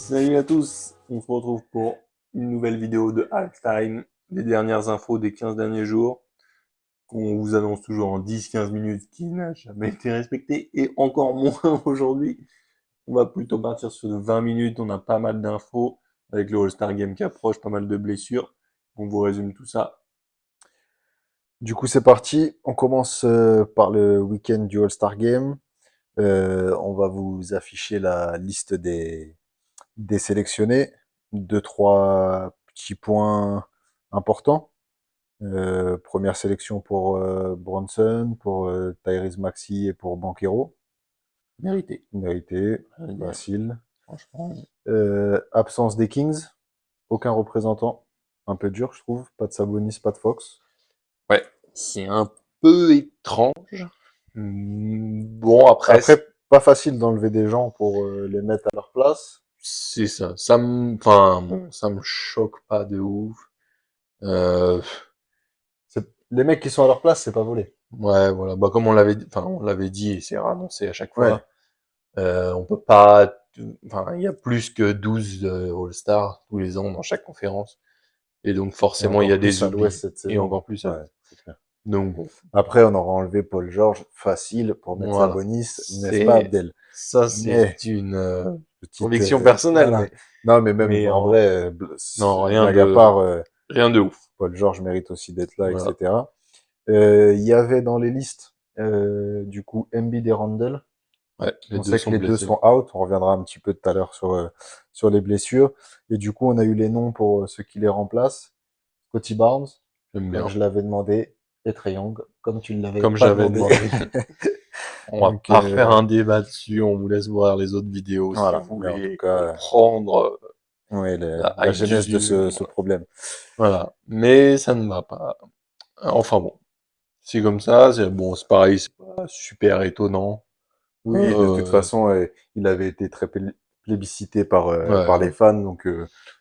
Salut à tous, on se retrouve pour une nouvelle vidéo de Halftime, les dernières infos des 15 derniers jours, qu'on vous annonce toujours en 10-15 minutes, ce qui n'a jamais été respecté, et encore moins aujourd'hui. On va plutôt partir sur 20 minutes, on a pas mal d'infos, avec le All-Star Game qui approche, pas mal de blessures. On vous résume tout ça. Du coup, c'est parti. On commence par le week-end du All-Star Game. On va vous afficher la liste des sélectionnés. Deux, trois petits points importants. Première sélection pour Bronson, pour Tyrese Maxey et pour Banchero. Mérité, Mérité, rien à dire, facile. franchement. Absence des Kings, aucun représentant. Un peu dur, je trouve. Pas de Sabonis, pas de Fox. Ouais, c'est un peu étrange. Bon, après, Après, pas facile d'enlever des gens pour les mettre à leur place. c'est ça. Enfin, bon, ça me choque pas de ouf. Euh, Les mecs qui sont à leur place, c'est pas volé. ouais, voilà. Bah, comme on l'avait dit et c'est annoncé à chaque Ouais. fois, on peut pas, enfin, il y a plus que 12 All-Stars tous les ans dans chaque conférence. Et donc, Et forcément, il y encore a des plus à l'ouest oublis. cette Et saison. encore plus, Ouais, c'est clair. donc bon. Après, on aura enlevé Paul George facile pour mettre Voilà. Sabonis, n'est-ce pas, C'est, Abdel? ça, c'est Mais, une petite. conviction personnelle, Voilà. Non, mais même mais en vrai, non, blague à part, rien de ouf. Paul George mérite aussi d'être là, Voilà. etc. Il y avait dans les listes, du coup, Embiid et Randle. Ouais, les On deux sait que sont les deux blessés. sont out. On reviendra un petit peu tout à l'heure sur les blessures. Et du coup, on a eu les noms pour ceux qui les remplacent. Scotty Barnes, J'aime comme bien. je l'avais demandé, et Trae Young, comme tu ne l'avais Comme pas j'avais demandé. demandé. On va Donc, pas refaire un débat dessus, on vous laisse voir les autres vidéos si voilà. vous Mais en tout voulez cas, comprendre ouais, la la hype du genèse de vieux. ce problème. Voilà. Mais ça ne va pas. Enfin bon, c'est comme ça, c'est bon, c'est pareil, c'est pas super étonnant. Oui, de toute Euh, façon, il avait été très plébiscité par ouais, les fans, donc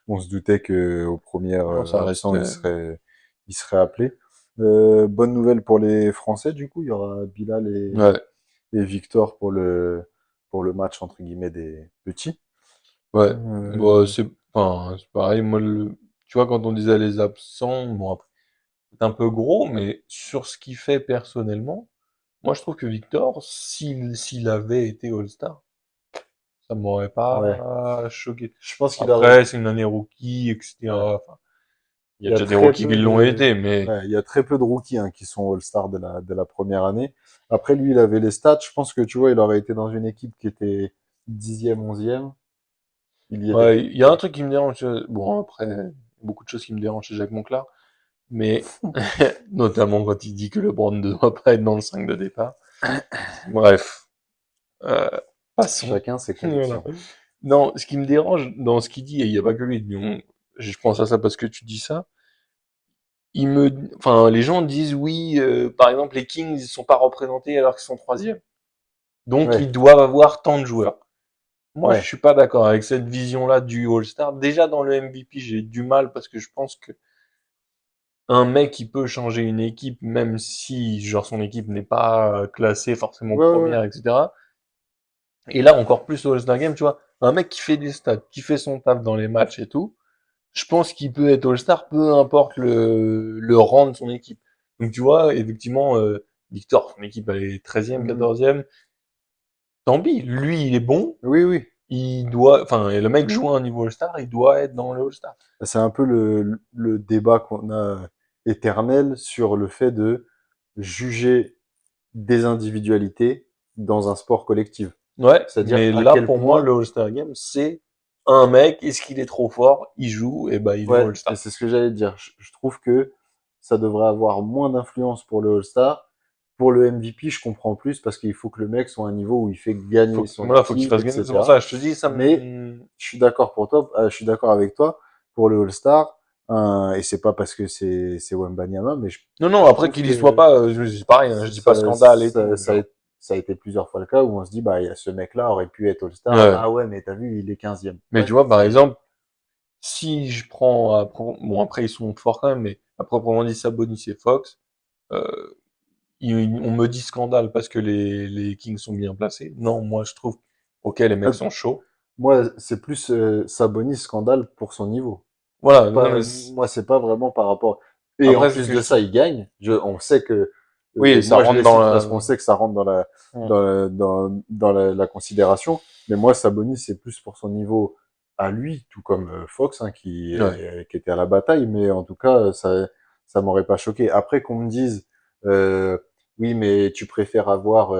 on se doutait que aux premières non, ça reste. absents, il serait appelé. Bonne nouvelle pour les Français, du coup, il y aura Bilal Ouais, et Victor pour le match entre guillemets des petits. ouais. Bon, Euh, enfin, c'est pareil, moi, tu vois, quand on disait les absents, bon, après, c'est un peu gros, mais sur ce qu'il fait personnellement, moi, je trouve que Victor, s'il avait été All-Star, ça m'aurait ouais, pas choqué. je pense qu'il aurait. Après, c'est une année rookie, Ouais. etc. Enfin, il y a Il y a déjà des très rookies qui peu l'ont de, été, mais ouais, il y a très peu de rookies hein, qui sont All-Star de la première année. Après, lui, il avait les stats. Je pense que tu vois, il aurait été dans une équipe qui était 10e, 11e. Il y était. ouais, il y a un truc qui me dérange. Bon, après, beaucoup de choses qui me dérangent chez Jacques Monclar, mais notamment quand il dit que le Brand ne doit pas être dans le 5 de départ. Bref, euh, passons. Chacun ses Voilà. convictions. Non, ce qui me dérange dans ce qu'il dit, et il n'y a pas que lui, je pense à ça parce que tu dis ça, enfin, les gens disent oui, par exemple, les Kings, ils sont pas représentés alors qu'ils sont troisième. Donc, Ouais, ils doivent avoir tant de joueurs. Moi, je ouais. suis pas d'accord avec cette vision-là du All-Star. Déjà, dans le MVP, j'ai du mal parce que je pense que un mec qui peut changer une équipe, même si, genre, son équipe n'est pas classée forcément Ouais, ouais, ouais. première, etc. Et là, encore plus au All-Star Game, tu vois, un mec qui fait des stats, qui fait son taf dans les matchs et tout, je pense qu'il peut être All-Star, peu importe le rang de son équipe. Donc, tu vois, effectivement, Victor, son équipe, elle est 13e, Mhm. 14e. Tant pis, lui, il est bon, Oui, oui. enfin, et le mec joue à un niveau All-Star, il doit être dans le All-Star. C'est un peu le débat qu'on a éternel sur le fait de juger des individualités dans un sport collectif. Ouais, C'est-à-dire mais à là, quel pour moi, point. le All-Star Game, c'est un mec, est-ce qu'il est trop fort, il joue, et ben, il est Ouais, et All-Star. c'est ce que j'allais dire. Je trouve que ça devrait avoir moins d'influence pour le All-Star. Pour le MVP, je comprends plus parce qu'il faut que le mec soit à un niveau où il fait gagner son Voilà, faut qu'il équipe, fasse gagner. C'est pour etc. ça, je te dis, ça Mais me, je suis d'accord pour toi, je suis d'accord avec toi pour le All-Star. Et c'est pas parce que c'est Wembanyama, mais non, non, je après trouve qu'il y soit que pas, c'est pareil, hein, je dis pas ça, scandale et ça, tout, ça, a genre. ça a été plusieurs fois le cas où on se dit, bah, ce mec-là aurait pu être All-Star. Ouais. Ah ouais, mais t'as vu, il est 15e. Mais Ouais, tu vois, par c'est, exemple, si je prends, bon, après, ils sont forts quand même, mais à proprement dit, Sabonis et Fox, euh, on me dit scandale parce que les Kings sont bien placés. Non, moi, je trouve, ok, les mecs sont chauds. Moi, c'est plus Sabonis scandale pour son niveau. Voilà, non, Pas, mais moi, c'est pas vraiment par rapport. Et en après, c'est ce plus que de je ça, trouve. il gagne. On sait que, Oui, ça moi, je rentre les dans cite parce qu'on la. sait que ça rentre Hmm. dans la considération. Mais moi, Sabonis, c'est plus pour son niveau à lui, tout comme Fox, hein, Ouais. qui était à la bataille. Mais en tout cas, ça m'aurait pas choqué. Après qu'on me dise, euh, oui, mais tu préfères avoir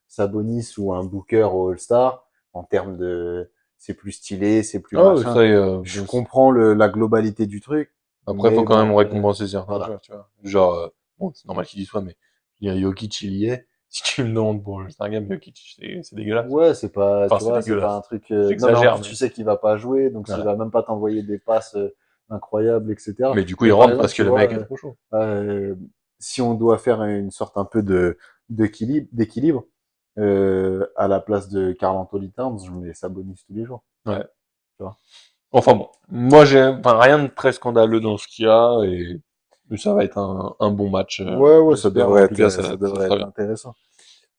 Sabonis ou un Booker au All-Star en termes de, c'est plus stylé, c'est plus Ah ouais, machin. ça, Je comprends la globalité du truc, après, faut mais quand même bon, récompenser certains voilà. joueurs, tu vois. Genre, bon, c'est normal qu'il y soit, mais je veux dire, Jokic, il y est. Si tu me demandes pour le Star Game, Jokic, c'est dégueulasse. Ouais, c'est pas, Enfin, tu c'est vois, c'est pas un dégueulasse. truc. Non, mais en J'exagère, plus, tu mais sais qu'il va pas jouer, donc s'il voilà. va même pas t'envoyer des passes incroyables, etc. Mais du coup, Mais il par rentre exemple, parce que tu le vois, mec est trop chaud. euh, si on doit faire une sorte un peu d'équilibre, à la place de Karl Anthony Towns, je mets Sabonis tous les jours, Ouais. tu vois. Enfin bon, moi j'ai enfin, rien de très scandaleux dans ce qu'il y a et ça va être un bon match, Ouais, ouais, j'espère. En tout cas, ça ça devrait sera être bien. intéressant.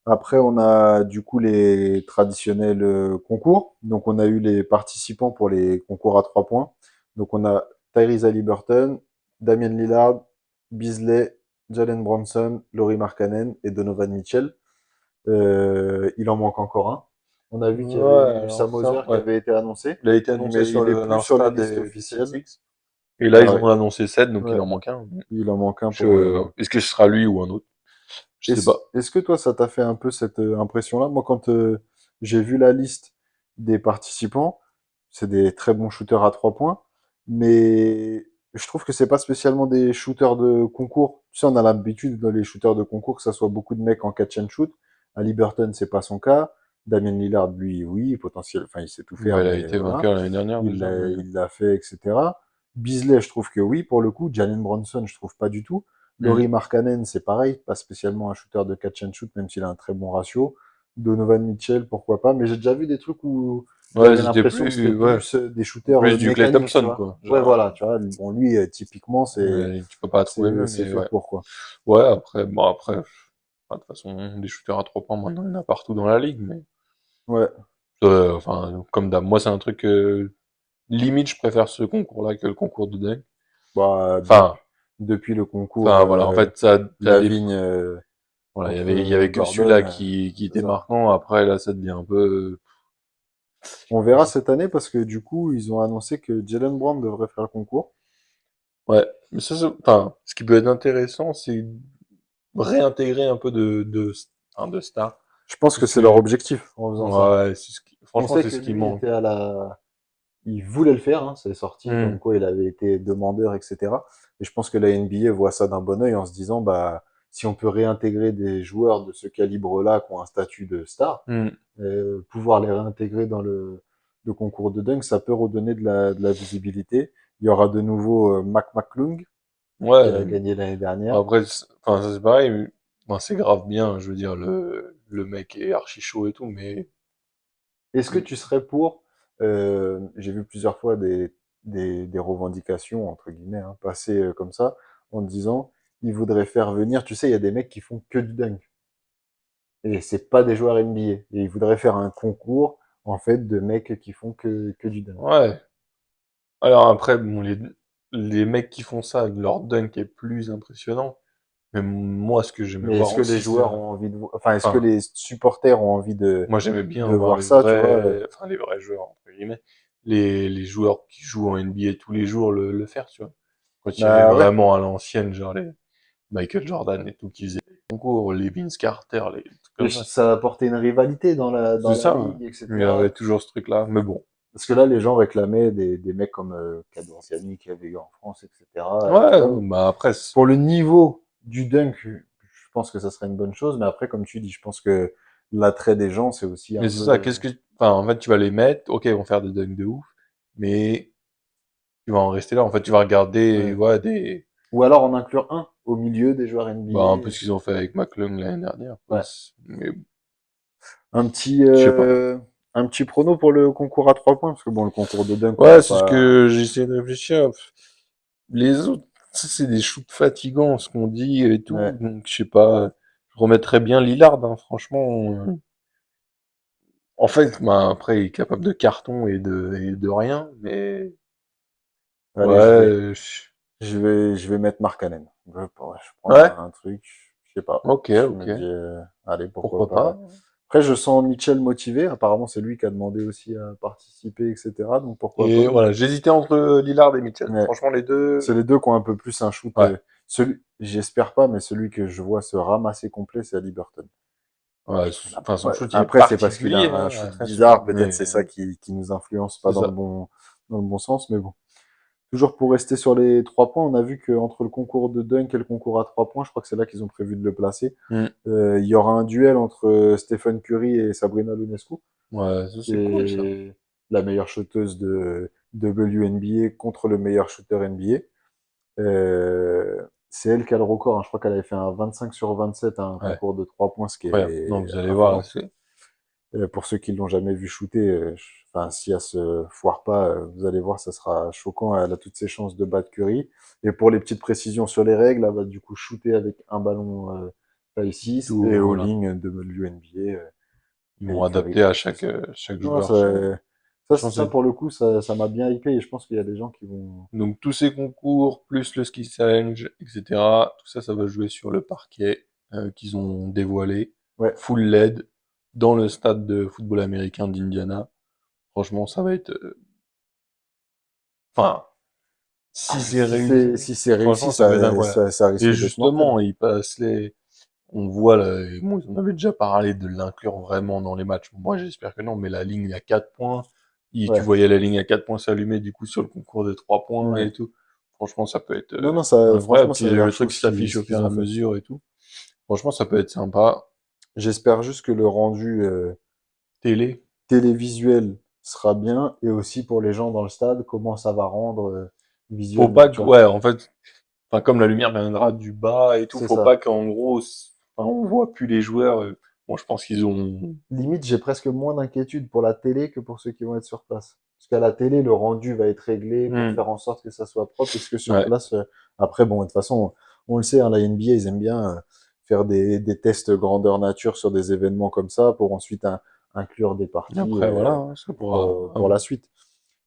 Après, on a du coup les traditionnels concours. Donc, on a eu les participants pour les concours à 3 points. Donc, on a Tyrese Haliburton, Damian Lillard, Beasley, Jalen Brunson, Laurie Markkanen et Donovan Mitchell. Il en manque encore un. On a vu qu'il y avait Ouais, eu alors Sam ça, Moser qui ouais. avait été annoncé, Il a été annoncé mais sur il est plus sur l'Insta les listes des officielles. Celtics. Et là, ils Alors, ont annoncé 7, donc il ouais, en manque un. il en manque un pour. Est-ce que ce sera lui ou un autre? Je sais pas. Est-ce que toi, ça t'a fait un peu cette impression-là? Moi, quand j'ai vu la liste des participants, c'est des très bons shooters à 3 points, mais je trouve que c'est pas spécialement des shooters de concours. Tu sais, on a l'habitude dans les shooters de concours que ça soit beaucoup de mecs en catch and shoot. Ali Burton, c'est pas son cas. Damien Lillard, lui, oui, potentiel. Enfin, il sait tout faire, Bah, il a mais été voilà, vainqueur l'année dernière déjà, mais il l'a fait, etc. Beasley, je trouve que oui, pour le coup. Jalen Bronson, je trouve pas du tout. hmm. Laurie Markkanen, c'est pareil, pas spécialement un shooter de catch and shoot, même s'il a un très bon ratio. Donovan Mitchell, pourquoi pas. Mais j'ai déjà vu des trucs où Ouais, j'avais c'était l'impression que c'était plus, ouais, plus des shooters plus du Clay mécaniques, tu Thompson, vois. quoi. Ouais, Genre, voilà, tu vois. Bon, lui, typiquement, tu peux pas trouver mieux, c'est mais fait ouais. pour quoi. Ouais, après, bon, après, enfin, de toute façon, des shooters à 3 points, maintenant, il y en a partout dans la ligue, mais, Ouais, enfin, comme d'hab, moi, c'est un truc, limite, je préfère ce concours-là que le concours de dunk. bah, Enfin, depuis le concours enfin, voilà, en fait, ça, t'as des, Lavigne voilà, contre il y avait que Gordon, celui-là qui c'est était ça. marquant, après, là, ça devient un peu, On verra cette année parce que du coup, ils ont annoncé que Jalen Brown devrait faire le concours. ouais. Mais ça, enfin, ce qui peut être intéressant, c'est réintégrer un peu enfin, de stars. Je pense que Parce c'est leur que, objectif en faisant ça. ouais, On franchement, sait c'est que ce qui lui manque. était à la, il voulait le faire, hein, c'est sorti, Hmm. comme quoi il avait été demandeur, etc. Et je pense que la NBA voit ça d'un bon œil en se disant, bah, si on peut réintégrer des joueurs de ce calibre-là qui ont un statut de star, Hmm. pouvoir les réintégrer dans le concours de dunk, ça peut redonner de la visibilité. Il y aura de nouveau Mac McClung qui a Ouais, gagné l'année dernière. après, enfin, ça c'est pareil, enfin, c'est grave bien, je veux dire, le mec est archi chaud et tout, mais, Est-ce que tu serais pour, j'ai vu plusieurs fois des revendications, entre guillemets, hein, passer comme ça, en disant, ils voudraient faire venir, tu sais, il y a des mecs qui font que du dunk. Et c'est pas des joueurs NBA. Et ils voudraient faire un concours, en fait, de mecs qui font que du dunk. ouais. Alors après, bon, les mecs qui font ça, leur dunk est plus impressionnant, mais moi, ce que j'aimais Mais voir est-ce que les aussi, c'est, joueurs ont envie de voir, enfin, est-ce que enfin, les supporters ont envie moi, j'aimais bien de voir voir ça, tu vois? enfin, les vrais joueurs, entre guillemets, les joueurs qui jouent en NBA tous les jours le faire, tu vois. Quand il y avait Bah ouais. vraiment à l'ancienne, genre les Michael Jordan et tout, qui faisaient des concours, les Vince Carter, les trucs Mais comme ça. ça va apporter une rivalité dans C'est la ça, hein. ligue, Il y avait etc. toujours ce truc-là, mais bon. Parce que là, les gens réclamaient des mecs comme Cadorziani qui avait eu en France, etc. Tu Ouais, vois, non, bah après, pour le niveau du dunk, je pense que ça serait une bonne chose. Mais après, comme tu dis, je pense que l'attrait des gens, c'est aussi un mais c'est peu. ça, enfin, en fait, tu vas les mettre, ok, ils vont faire des dunks de ouf, mais tu vas en rester là, en fait, tu vas regarder, Ouais. ouais, Ou alors en inclure un au milieu des joueurs bah, un peu NBA. ce qu'ils ont fait avec McClung l'année dernière, quoi. Ouais. Mais, Un petit, je sais pas. un petit prono pour le concours à 3 points, parce que bon, le concours de dunk, on Ouais, va c'est ce pas. que j'ai essayé de réfléchir. Les autres, ça, c'est des shoots fatigants, ce qu'on dit et tout. Ouais. Donc, je sais pas. Je remettrais bien Lillard, hein, franchement. En fait, ben, après, il est capable de carton et de rien, mais Allez, ouais, je vais mettre Mark Allen. Je prends ouais, un truc, je sais pas. ok, Je me ok, dis, allez, pourquoi pourquoi pas. pas. Après, je sens Mitchell motivé. Apparemment, c'est lui qui a demandé aussi à participer, etc. Donc pourquoi Et pas. voilà, j'hésitais entre Lillard et Mitchell. Ouais. Franchement, les deux, C'est les deux qui ont un peu plus un shoot. ouais, J'espère pas, mais celui que je vois se ramasser complet, c'est Haliburton. ouais, enfin, son Ouais, shoot, il est après, c'est parce qu'il a particulier, un hein, shoot après, bizarre. Peut-être mais c'est ça qui nous influence pas c'est ça. dans le bon sens. Mais bon. Toujours pour rester sur les 3 points, on a vu qu'entre le concours de dunk et le concours à 3 points, je crois que c'est là qu'ils ont prévu de le placer. Hmm. Il y aura un duel entre Stephen Curry et Sabrina Ionescu, Ouais, ça, qui c'est cool, ça. est la meilleure shooteuse de WNBA contre le meilleur shooter NBA. C'est elle qui a le record, hein. Je crois qu'elle avait fait un 25 sur 27 à un Ouais, concours de 3 points, ce qui incroyable. Non, est vous allez voir, affolant. c'est, Pour ceux qui l'ont jamais vu shooter, enfin, si elle se foire pas, vous allez voir, ça sera choquant. Elle a toutes ses chances de battre Curry. Et pour les petites précisions sur les règles, elle va du coup shooter avec un ballon taille 6 tout, et aux voilà. lignes de l'UNBA. Ils Et vont Curry adapter va à shooter chaque, ça. chaque Non, joueur. Franchement, ça, c'est, pour le coup, ça m'a bien hypé et je pense qu'il y a des gens qui vont. donc, tous ces concours, plus le ski challenge, etc., tout ça, ça va jouer sur le parquet, qu'ils ont dévoilé, Ouais. full LED, dans le stade de football américain d'Indiana. Franchement, ça va être, enfin, si c'est réussi, Si c'est réussi, franchement, ça peut être incroyable. ça Et risque d'être mortel. justement, ils passent on voit là, et bon, ils en avaient déjà parlé de l'inclure vraiment dans les matchs. Moi, j'espère que non, mais la ligne à 4 points, tu Ouais. voyais la ligne à 4 points s'allumer du coup sur le concours des 3 points et Ouais. tout. Franchement, ça peut être Non, non, ça, incroyable. franchement, Puis ça a l'air le chaud truc s'affiche ce au fur qu'ils et ont à fait. mesure et tout. Franchement, ça peut être sympa. J'espère juste que le rendu Télé. télévisuel sera bien et aussi pour les gens dans le stade, comment ça va rendre Faut visuellement, pas tu que, vois. ouais, en fait, enfin, comme la lumière viendra du bas et tout, C'est faut ça. pas qu'en gros, enfin, on voit plus les joueurs. Bon, je pense qu'ils ont, Limite, j'ai presque moins d'inquiétude pour la télé que pour ceux qui vont être sur place. Parce qu'à la télé, le rendu va être réglé pour Hmm. faire en sorte que ça soit propre. Est-ce que sur Ouais. place, après, bon, de toute façon, on le sait, hein, la NBA, ils aiment bien faire des tests grandeur nature sur des événements comme ça pour ensuite inclure des Et parties après, voilà, hein, ça pourra, pour la suite.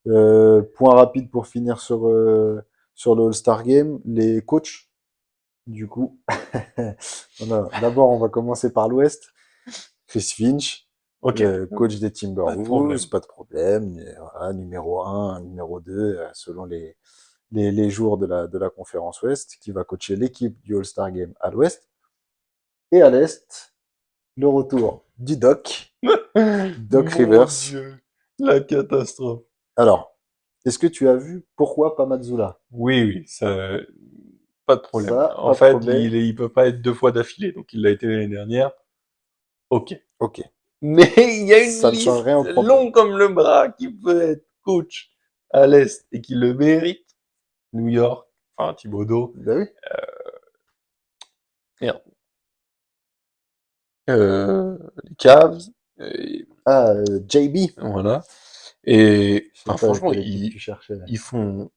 Point rapide pour finir sur le All-Star Game, les coachs, du coup. D'abord, on va commencer par l'Ouest. Chris Finch, ok, coach des pas de Timberwolves, problème. pas de problème. Voilà, numéro un, numéro 2, selon les jours de la conférence Ouest, qui va coacher l'équipe du All-Star Game à l'Ouest. Et à l'Est, le retour du Doc Mon Rivers. Dieu, la catastrophe. Alors, est-ce que tu as vu pourquoi pas Mazzulla? Oui, oui, ça, pas de problème. Ça, En pas de fait, problème. il peut pas être 2 fois d'affilée, donc il l'a été l'année dernière. Ok. Ok. Mais il y a une Ça ne change rien liste au problème. longue comme le bras qui peut être coach à l'Est et qui le mérite. New York, enfin Thibodeau, Ben oui. merde. Les Cavs, Ah, JB. voilà. Et Je sais enfin, pas franchement, quelle équipe tu cherchais là. ils font,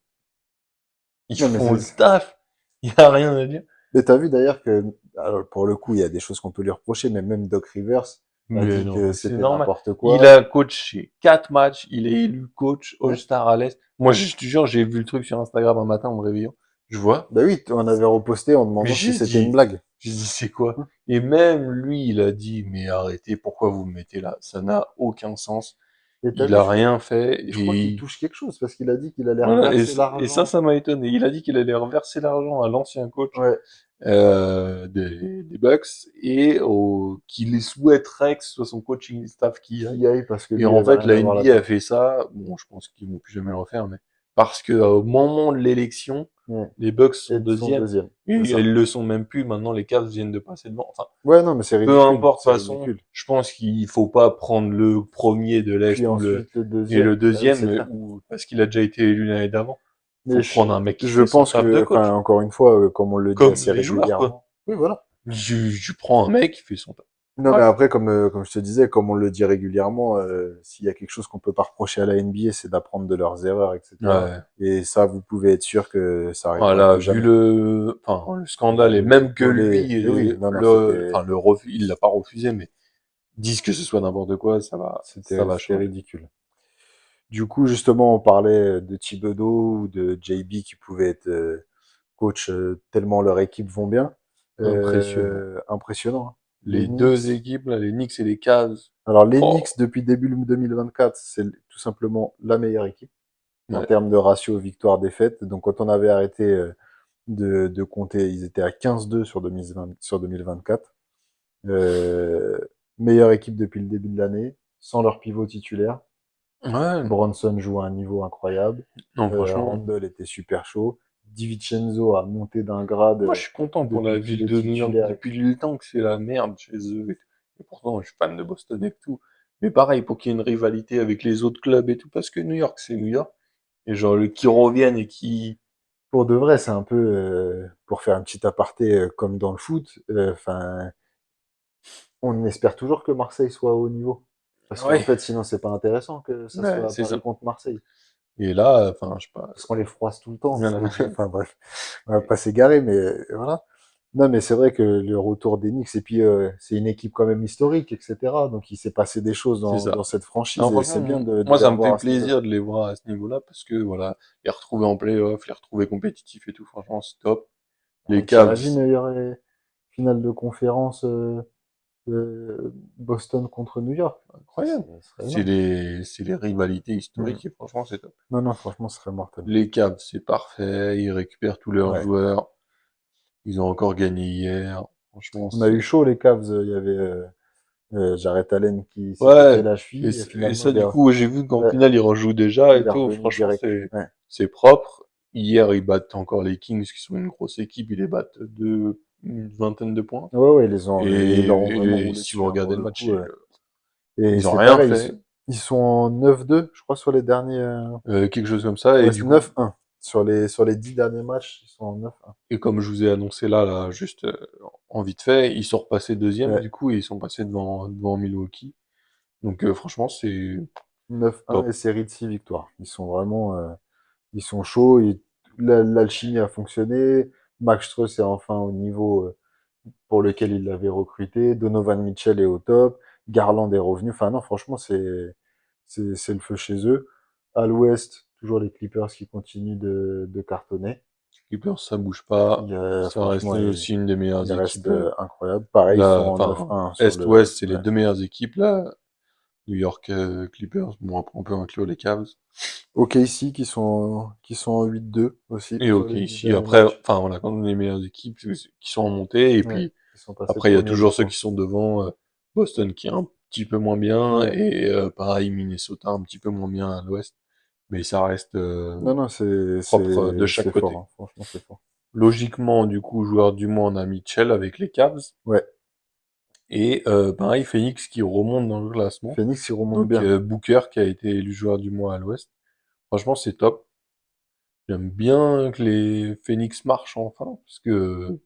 ils Non, mais font le c'est. taf. Il y a rien à dire. Mais t'as vu d'ailleurs que, alors pour le coup, il y a des choses qu'on peut lui reprocher, mais même Doc Rivers a Mais dit non, que mais c'est c'était normal. n'importe Il quoi. a coaché 4 matchs, il est élu coach Ouais. All-Star à l'Est. Moi, je te jure, j'ai vu le truc sur Instagram un matin en me réveillant. Je vois. Bah oui, on avait reposté en Mais demandant si c'était une blague. j'ai dit, c'est quoi? Et même lui, il a dit, mais arrêtez, pourquoi vous me mettez là? Ça n'a aucun sens. Et t'as Il vu, a rien fait je crois qu'il et touche quelque chose parce qu'il a dit qu'il allait voilà. reverser Et ça, l'argent. ça m'a étonné. Il a dit qu'il allait reverser l'argent à l'ancien coach Ouais. des Bucks et qu'il souhaiterait que ce soit son coaching staff qui y aille. Qui aille parce que Et lui, il en avait fait, rien à la voir NBA a là-dedans. fait ça. Bon, je pense qu'ils vont plus jamais le refaire, mais parce que au moment de l'élection, Ouais. les Bucks sont Et son deuxièmes deuxième. et C'est ça. ils le sont même plus. Maintenant, les Cavs viennent de passer devant. Enfin, Ouais, non, mais c'est peu ridicule. importe. De C'est toute façon, ridicule. je pense qu'il faut pas prendre le premier de Puis l'Est ensuite, le et le deuxième. Bah oui, c'est deuxième clair. ou parce qu'il a déjà été élu l'année d'avant. Mais Faut prendre un mec qui je fait son pense taf de que, enfin, coach, encore une fois, comme on le dit comme assez les joueurs, quoi. régulièrement. Oui, voilà. Je prends un mec qui fait son taf. Non, mais Ouais. après, comme je te disais, comme on le dit régulièrement, s'il y a quelque chose qu'on peut pas reprocher à la NBA, c'est d'apprendre de leurs erreurs, etc. Ouais. Et ça, vous pouvez être sûr que ça arrivera Voilà, plus vu jamais. le Bah, scandale et même que tollé. lui, Mais oui, non, non, il l'a pas refusé, mais disent que ce soit n'importe quoi, ça va C'était changer. ridicule. Du coup, justement, on parlait de Thibodeau ou de JB qui pouvaient être coach tellement leur équipe vont bien. Impressionnant. Impressionnant, hein. Les Les deux Knicks. équipes, là, les Knicks et les Cavs, Alors, les oh, Knicks, depuis début 2024, c'est tout simplement la meilleure équipe en ouais. termes de ratio victoire-défaite. Donc, quand on avait arrêté de compter, ils étaient à 15-2 sur 2020, sur 2024. Euh, Meilleure équipe depuis le début de l'année, sans leur pivot titulaire. Ouais, Bronson joue à un niveau incroyable. non, franchement, Randle était super chaud. DiVincenzo a monté d'un grade moi je suis content pour la depuis qu'il ville est de New York titulaire. depuis le temps que c'est la merde chez eux. Et pourtant, je suis fan de Boston et tout. Mais pareil, pour qu'il y ait une rivalité avec les autres clubs et tout, parce que New York, c'est New York. Et genre, qui reviennent et qui... Pour de vrai, c'est un peu, pour faire un petit aparté comme dans le foot, enfin, on espère toujours que Marseille soit au haut niveau. Parce qu'en Ouais, fait, sinon, c'est pas intéressant que ça ouais, soit c'est Paris ça. contre Marseille. Et là, enfin, je sais pas. Parce qu'on les froisse tout le temps. Voilà. Enfin bref, on va pas s'égarer, mais voilà. Non, mais c'est vrai que le retour d'Enix, et puis c'est une équipe quand même historique, etc. Donc il s'est passé des choses C'est dans ça. cette franchise Non, et franchement, c'est bien de moi, les ça me fait revoir à ce niveau-là. plaisir de les voir à ce niveau-là, parce que, voilà, les retrouver en playoff, les retrouver compétitifs et tout, franchement, c'est top. Les Et Cavs, t'imagines, il y aurait finale de conférence Boston contre New York. incroyable. Ce serait énorme. C'est les rivalités Mm. historiques et franchement, c'est top. Non, non, franchement, ce serait mortel. Les Cavs, c'est parfait. Ils récupèrent tous leurs Ouais. joueurs. Ils ont encore gagné hier. Franchement, On a eu c'est... chaud, les Cavs. Il y avait Jarrett Allen qui s'était fait Ouais. la Et, cheville. Et et finalement, ça, du coup, j'ai vu qu'en finale, ils rejouent déjà il et est tout. revenu Franchement, direct. Ouais. c'est propre. Hier, ils battent encore les Kings, qui sont une grosse équipe. Ils les battent de une vingtaine de points. Ouais, ouais, et ils leur ont vraiment Et roulé si vous dessus, hein, regardez pour le le match, coup. Et ils ont c'est rien pareil, fait. ils sont en 9-2, je crois, sur les derniers. Quelque chose comme ça. Ouais, Et c'est du coup, 9-1. Sur les 10 derniers matchs, ils sont en 9-1. et comme je vous ai annoncé là, juste en vite fait, ils sont repassés deuxième, Ouais, du coup, et ils sont passés devant Milwaukee. Donc franchement, c'est 9-1 et top. série de 6 victoires. Ils sont vraiment, ils sont chauds. L'alchimie a fonctionné. Max Strus est enfin au niveau pour lequel il l'avait recruté. Donovan Mitchell est au top. Garland est revenu. Enfin non, franchement, c'est le feu chez eux. À l'ouest, toujours les Clippers qui continuent de cartonner. Clippers, ça bouge pas. Ça reste Franchement, aussi une des meilleures il reste équipes. incroyable. Pareil, ils sont Là, en enfin, 9-1 sur le. Est-Ouest, c'est les Ouais. deux meilleures équipes là. New York Clippers. Bon, après, on peut inclure les Cavs. OKC qui sont en 8-2 aussi Et sur ok, les 10 ici, derniers après, matchs. enfin voilà, quand on a les meilleures équipes qui sont en montée, et Ouais, puis ils sont passés après, il y a premier du toujours ceux point. qui sont devant, Boston qui est un petit peu moins bien, Ouais. et pareil, Minnesota un petit peu moins bien à l'ouest, mais ça reste Non, non, propre de chaque c'est fort, côté. hein. Franchement, c'est fort. Logiquement, du coup, joueur du mois, on a Mitchell avec les Cavs, Ouais. et pareil, Phoenix qui remonte dans le classement, Phoenix, ils remontent donc bien. Booker qui a été élu joueur du mois à l'ouest. Franchement, c'est top. J'aime bien que les Phoenix marchent enfin, parce que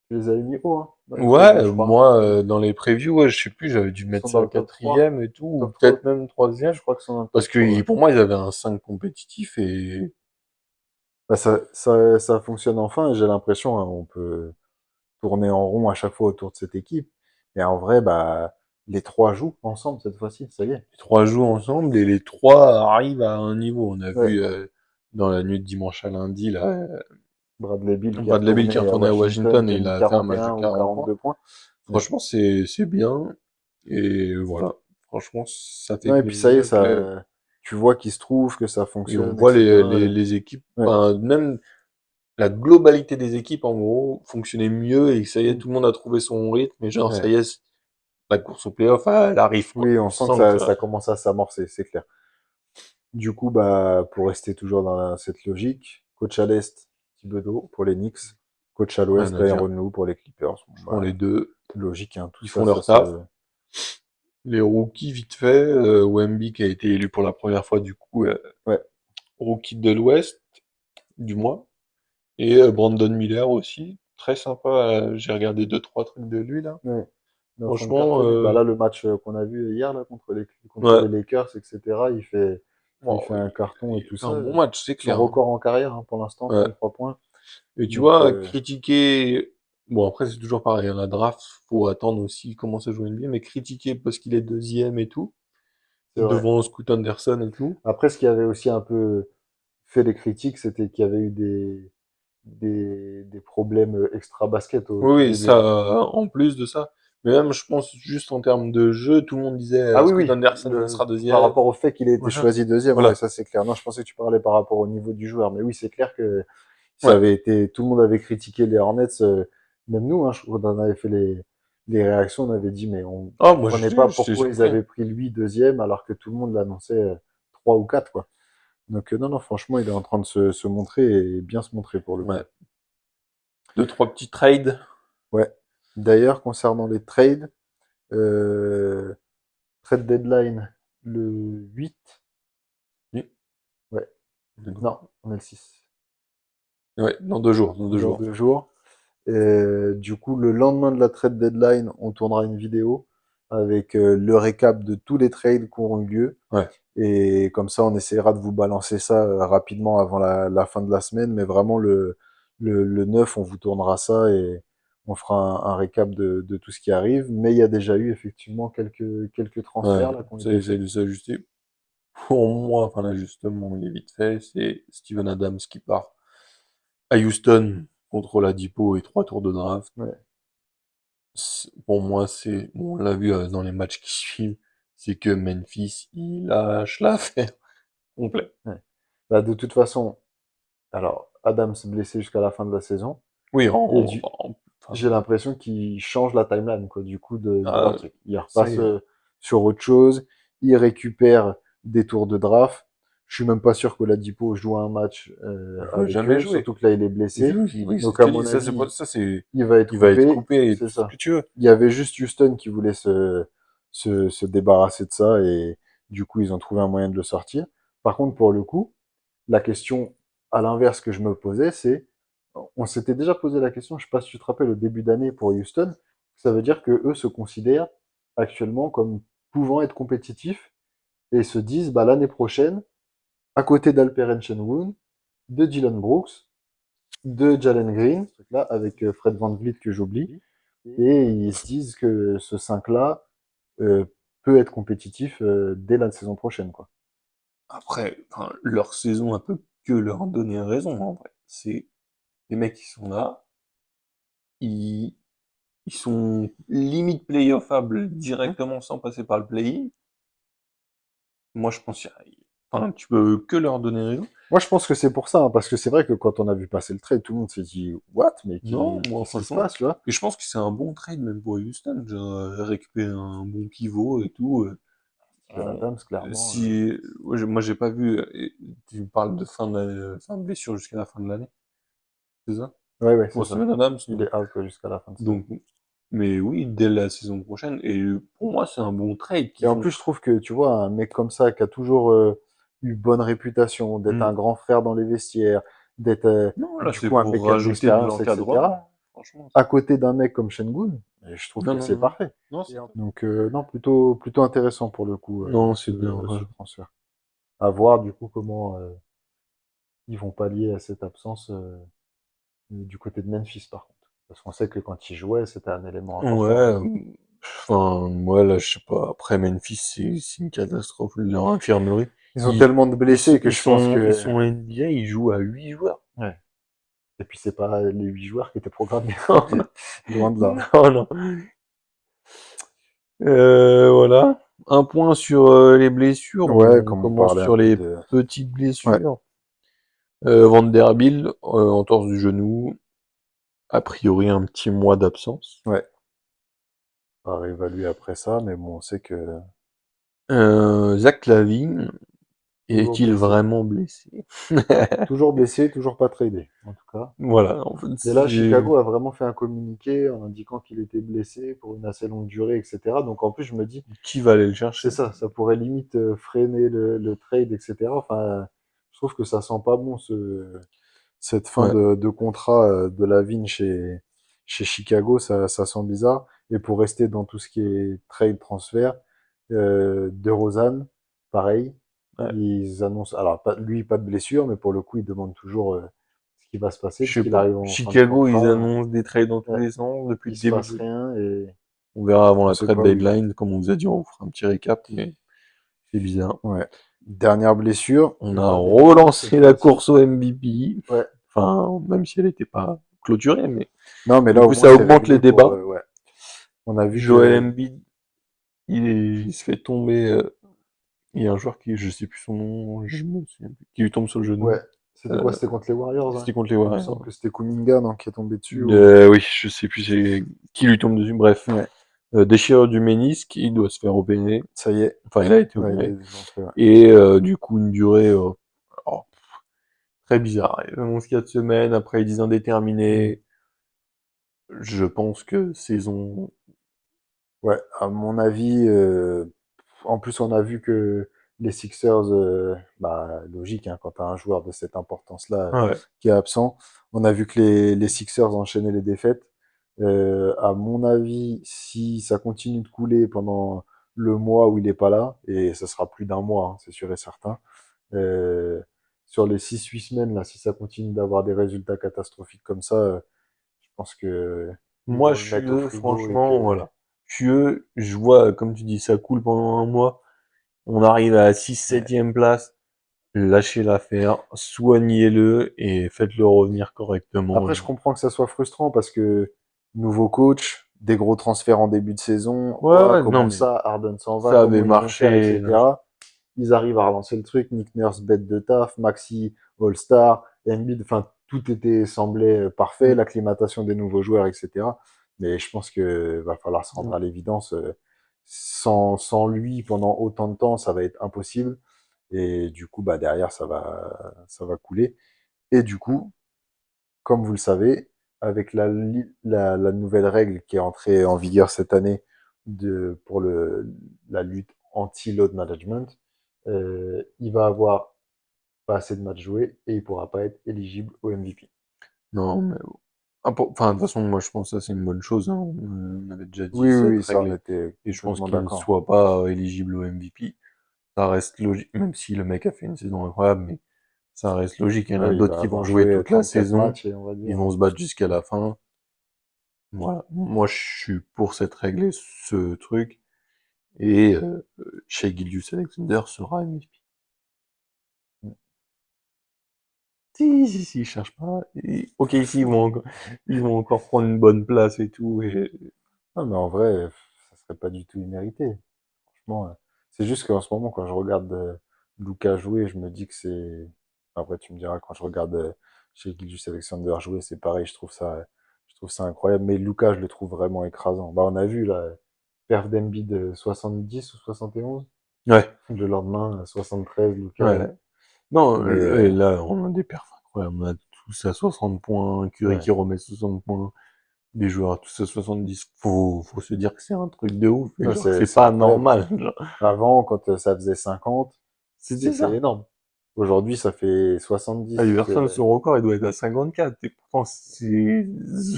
Tu les avais mis haut, hein, dans les previews, ouais, je crois. moi, dans les previews, ouais, je sais plus, j'avais dû Ils mettre sont dans ça le top 3. quatrième et tout, ou Top 3. peut-être même troisième, Je crois qu'ils sont dans le parce top que 3, ouais. pour moi, ils avaient un 5 compétitif et Bah, ça fonctionne enfin et j'ai l'impression, hein, on peut tourner en rond à chaque fois autour de cette équipe. Mais en vrai, bah, les trois jouent ensemble cette fois-ci, ça y est. les trois jouent ensemble et les trois arrivent à un niveau. On a Ouais. vu dans la nuit de dimanche à lundi, là, Bradley Beal Bradley Beal qui est à retourné à Washington, Washington qui et a il mis a fait un match de 41 ou 40 points. 42 points. Ouais. Franchement, c'est bien et voilà. Franchement, ça fait Non, et puis ça y est, plaisir que tu vois qu'il se trouve, que ça et on fonctionne, voit etc. les équipes, Ouais. enfin, même la globalité des équipes, en gros, fonctionnait mieux et ça y est, Mm. tout le monde a trouvé son rythme et genre, ça Ouais. y est, la course au playoff, elle arrive, quoi. Oui, on Tu sent que sens que ça commence à s'amorcer, c'est clair. Du coup, bah, pour rester toujours dans cette logique, coach à l'Est, Thibodeau pour les Knicks, coach à rien l'Ouest, à dire. Tyronn Lue pour les Clippers. Bon, Ils font les bah, deux, logique, hein, tout ils ça, font ça leur se. taf. Les rookies, vite fait, Wemby qui a été élu pour la première fois, du coup, Ouais, rookie de l'Ouest, du mois. Et Brandon Miller aussi, très sympa, j'ai regardé deux, trois trucs de lui, là. ouais. Il est en train de Franchement, cartonner. Bah là, le match qu'on a vu hier là, contre ouais, les Lakers, etc., il bon, fait un carton et il tout fait ça. un bon match, c'est Son clair, hein. record en carrière, hein, pour l'instant, Ouais. 33 points. Et tu Donc, vois, critiquer Bon, après, c'est toujours pareil, hein, la draft, faut attendre aussi, il commence à jouer NBA, mais critiquer parce qu'il est deuxième et tout, C'est vrai. devant Scoot Anderson et tout. Après, ce qui avait aussi un peu fait les critiques, c'était qu'il y avait eu des problèmes extra-basket au Oui, tout oui, début de ça, la saison. en plus de ça. Mais même, je pense, juste en termes de jeu, tout le monde disait, Ah oui, Scoot oui, Anderson, il sera par deuxième, rapport au fait qu'il ait été machin. choisi deuxième, ouais, Voilà. ça c'est clair. Non, je pensais que tu parlais par rapport au niveau du joueur, mais oui, c'est clair que ça Ouais. avait été, tout le monde avait critiqué les Hornets, même nous, hein, je crois qu'on avait fait les réactions, on avait dit, mais on Ah, moi, comprenait pas j'étais pourquoi ils surpris, hein. avaient pris lui deuxième alors que tout le monde l'annonçait 3 ou 4 quoi. Donc non, non, franchement, il est en train de se montrer et bien se montrer pour le coup. Ouais. Deux, trois petits trades. Ouais. D'ailleurs, concernant les trades, euh, trade deadline le 8. Oui. Ouais. Non, on est le 6. Ouais, dans 2 jours, dans deux Dans jours. 2 jours. Du coup, le lendemain de la trade deadline, on tournera une vidéo avec le récap de tous les trades qui auront eu lieu. Ouais. Et comme ça, on essaiera de vous balancer ça rapidement avant la fin de la semaine. Mais vraiment, le 9, on vous tournera ça et on fera un récap de tout ce qui arrive. Mais il y a déjà eu effectivement quelques Ouais, transferts là qui ont ça été essaie faits. de s'ajuster. Pour moi, enfin, l'ajustement, il est vite fait. C'est Steven Adams qui part à Houston contre l'Adipo et 3 tours de draft. Ouais, Pour moi, bon, on l'a vu dans les matchs qui suivent, c'est que Memphis, il lâche l'affaire complet. ouais. Bah, de toute façon, alors Adams blessé jusqu'à la fin de la saison. Oui, Et enfin, j'ai l'impression qu'il change la timeline, quoi, du coup, de leur ah, truc. Il ça repasse y est, sur autre chose, il récupère des tours de draft. Je suis même pas sûr que Ladipo joue un match il va avec jamais eux, jouer. surtout que là, il est Oui, blessé. oui, oui, c'est ce Donc, que à je te dis, mon ça, c'est pas, avis, ça, c'est, il va être il va être coupé, coupé et c'est tout ce ça. que tu veux. Il y avait juste Houston qui voulait se débarrasser de ça, et du coup, ils ont trouvé un moyen de le sortir. Par contre, pour le coup, la question à l'inverse que je me posais, c'est, on s'était déjà posé la question, je sais pas si tu te rappelles, au début d'année pour Houston, ça veut dire que eux se considèrent actuellement comme pouvant être compétitifs et se disent, bah, l'année prochaine, à côté d'Alperen Sengun, de Dylan Brooks, de Jalen Green, ce truc-là, avec Fred VanVleet que j'oublie, et ils se disent que ce 5-là euh, peut être compétitif dès la saison prochaine, quoi. Après, enfin, leur saison a peu que leur donner raison, en vrai. C'est les mecs qui sont là, ils, ils sont limite playoffables directement sans passer par le play-in. Moi, je pense, enfin, tu peux que leur donner raison. Moi, je pense que c'est pour ça, hein, parce que c'est vrai que quand on a vu passer le trade, tout le monde s'est dit, what, mais Non, moi, qu'est-ce qui se franchement, passe, tu vois? et je pense que c'est un bon trade même pour Houston, genre, récupérer un bon pivot et tout. Steven On- Adams, clairement. si, moi, j'ai pas vu, tu parles de fin de blessure jusqu'à la fin de l'année, c'est ça? Ouais, ouais, c'est Pour ça. Steven Adams, Il est out ouais, jusqu'à la fin de saison. donc, mais oui, dès la saison prochaine, et pour moi, c'est un bon trade Et qu'ils en font. plus, je trouve que, tu vois, un mec comme ça, qui a toujours eu bonne réputation, d'être un Hmm. grand frère dans les vestiaires, d'être Non, là, du c'est coup un mec pour qui a de rajouter de l'expérience, etc., l'encadrement, franchement. à côté d'un mec comme Shengun, je trouve Non, que non, c'est non, non. parfait. Non, c'est top. Donc, non, plutôt intéressant pour le coup, Non, c'est bien. ce transfert. À voir, du coup, comment ils vont pallier à cette absence du côté de Memphis, par contre. Parce qu'on sait que quand il jouait, c'était un élément Ouais, important. enfin, moi, là, je sais pas. Après, Memphis, c'est une catastrophe, leur infirmerie. Ils ont tellement de blessés que Ils je pense ils que... sont NBA, ils jouent à 8 joueurs. Ouais. Et puis c'est pas les 8 joueurs qui étaient programmés. Loin de là. Non, non. Voilà. Un point sur les blessures. Ouais, On comme on commence parlait un sur peu les de... petites Ouais, blessures. Vanderbilt, entorse du genou. A priori, un petit mois d'absence. ouais. À réévaluer après ça, mais bon, on sait que Zach Lavine, toujours est-il blessé. vraiment blessé? Toujours blessé, toujours pas tradé, en tout cas. Voilà, en fait, Et là, Chicago a vraiment fait un communiqué en indiquant qu'il était blessé pour une assez longue durée, etc. Donc en plus, je me dis, qui va aller le c'est chercher? ça, ça pourrait limite freiner le trade, etc. Enfin, je trouve que ça sent pas bon cette fin Ouais, de contrat de Lavigne chez Chicago, ça sent bizarre. Et pour rester dans tout ce qui est trade transfert, DeRozan, pareil, ouais, ils annoncent, alors pas, lui pas de blessure, mais pour le coup ils demandent toujours ce qui va se passer, Je sais puisqu'il pas. arrive en fin de Chicago, ils contrat. annoncent des trades dans tous Ouais, les sens depuis il le se début. passe rien et On verra avant on la sait trade pas où il va. deadline. Comme on vous a dit, on vous fera un petit récap, mais c'est bizarre. Ouais. Dernière blessure, On a Brad Ingram, cette relancé la fois-ci. course au MVP. Ouais. Enfin, même si elle n'était pas clôturée, mais Non, mais du là, au coup, moins, ça c'est augmente les réglé pour. débats. Ouais. On a vu Joel que. Embiid, il se fait tomber. Il y a un joueur qui, je sais plus son nom, je me souviens plus, qui lui tombe sur le Ouais. genou. C'était quoi? Euh, C'était contre les Warriors, hein. C'était contre les Il me semble Warriors. que c'était Kuminga, non, qui est tombé dessus. Ou... Oui, je sais plus qui lui tombe dessus. Bref, Ouais. déchirure du ménisque, il doit se faire opérer. Ça y est. Enfin, il a été Ouais, il opéré. est rentré, ouais. Et du coup, une durée alors, très bizarre. 11-4 semaines, après ils disent Mm. indéterminé. Je pense que saison. Ouais, à mon avis, en plus, on a vu que les Sixers, bah, logique, hein, quand tu as un joueur de cette importance-là Ouais. qui est absent, on a vu que les Sixers enchaînaient les défaites. À mon avis, si ça continue de couler pendant le mois où il n'est pas là, et ça sera plus d'un mois, hein, c'est sûr et certain, euh, sur les 6 8 semaines, là, si ça continue d'avoir des résultats catastrophiques comme ça, je pense que ils Moi, vont je le suis mettre au eux, frigo et franchement, que voilà. Je suis eux, je vois, comme tu dis, ça coule pendant un mois. On arrive à la 6-7e place. Lâchez l'affaire, soignez-le et faites-le revenir correctement. après, je comprends que ça soit frustrant parce que nouveau coach, des gros transferts en début de saison, Ouais, oh, ouais, non, comment mais ça, Harden s'en va, ça avait comment ils vont faire, marché. Là. etc. Ils arrivent à relancer le truc, Nick Nurse, bête de taf, Maxi, All-Star, Embiid, enfin, tout était semblait parfait, Mm. l'acclimatation des nouveaux joueurs, etc. Mais je pense que va falloir se rendre à l'évidence, sans lui pendant autant de temps, ça va être impossible. Et du coup, bah, derrière, ça va couler. Et du coup, comme vous le savez, avec la nouvelle règle qui est entrée en vigueur cette année pour la lutte anti-load management, il va avoir pas assez de matchs joués et il pourra pas être éligible au MVP. Non, mais enfin, de toute façon, moi, je pense que ça, c'est une bonne chose. Hein. On avait déjà dit Oui, oui, cette oui, ça, on règle. était Et je pense complètement qu'il ne d'accord. soit pas éligible au MVP. Ça reste logique, même si le mec a fait une saison incroyable, mais ça reste logique. Il y en a Ouais, il d'autres va qui vont avoir jouer joué toute la 34 saison. matchs et on va Ils dire. vont se battre jusqu'à la fin. Voilà. Moi, je suis pour cette règle et ce truc. Et Shai Gilgeous-Alexander sera MVP. Si, ils cherchent pas. Ok, ici, ils vont encore prendre une bonne place et tout. Et... Non, mais en vrai, ça serait pas du tout immérité. Franchement, c'est juste qu'en ce moment, quand je regarde Luka jouer, je me dis que c'est. Après, tu me diras, quand je regarde chez Gilgeous Alexander jouer, c'est pareil, je trouve ça incroyable. Mais Luka, je le trouve vraiment écrasant. Bah, on a vu, là, perf d'Embiid de 70 ou 71. Ouais, Le lendemain, 73, Luka. ouais. Non, Mais, et là, on a des perfs incroyables. On a tous à 60 points, Curry ouais, qui remet 60 points, des joueurs tous à 70. Faut se dire que c'est un truc de ouf. Et non, genre, c'est c'est c'est pas incroyable. normal. Genre. Avant, quand ça faisait 50, C'était c'était ça. énorme. Aujourd'hui, ça fait 70. Iverson, son record, il doit être à 54. Et pourtant, c'est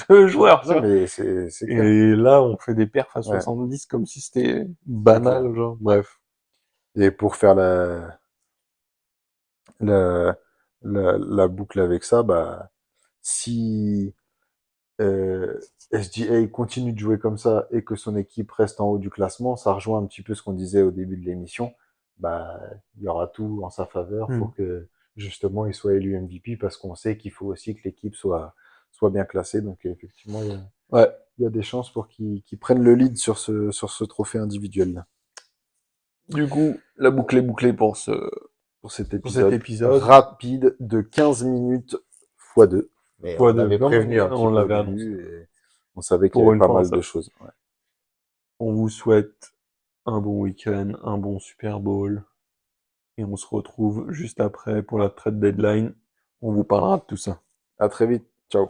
ce joueur, tu Non, vois. mais c'est clair. Et là, on fait des perfs à Ouais, 70 comme si c'était c'est clair. banal, genre. Bref. Et pour faire la, la boucle avec ça, bah, si SGA continue de jouer comme ça et que son équipe reste en haut du classement, ça rejoint un petit peu ce qu'on disait au début de l'émission. Bah, il y aura tout en sa faveur Hmm. pour que justement il soit élu MVP parce qu'on sait qu'il faut aussi que l'équipe soit bien classée. Donc effectivement, Ouais. il y a des chances pour qu'il prenne le lead sur ce trophée individuel. Du coup, la boucle est bouclée Pour cet pour cet épisode épisode. rapide de 15 minutes x 2. Mais Fois on deux. avait Non, prévenu mais un petit on peu au l'avait annoncé. début et on savait qu'il y Pour avait une pas fois, on mal de savait. choses. Ouais. On vous souhaite un bon week-end, un bon Super Bowl. Et on se retrouve juste après pour la trade deadline. On vous parlera de tout ça. À très vite. Ciao.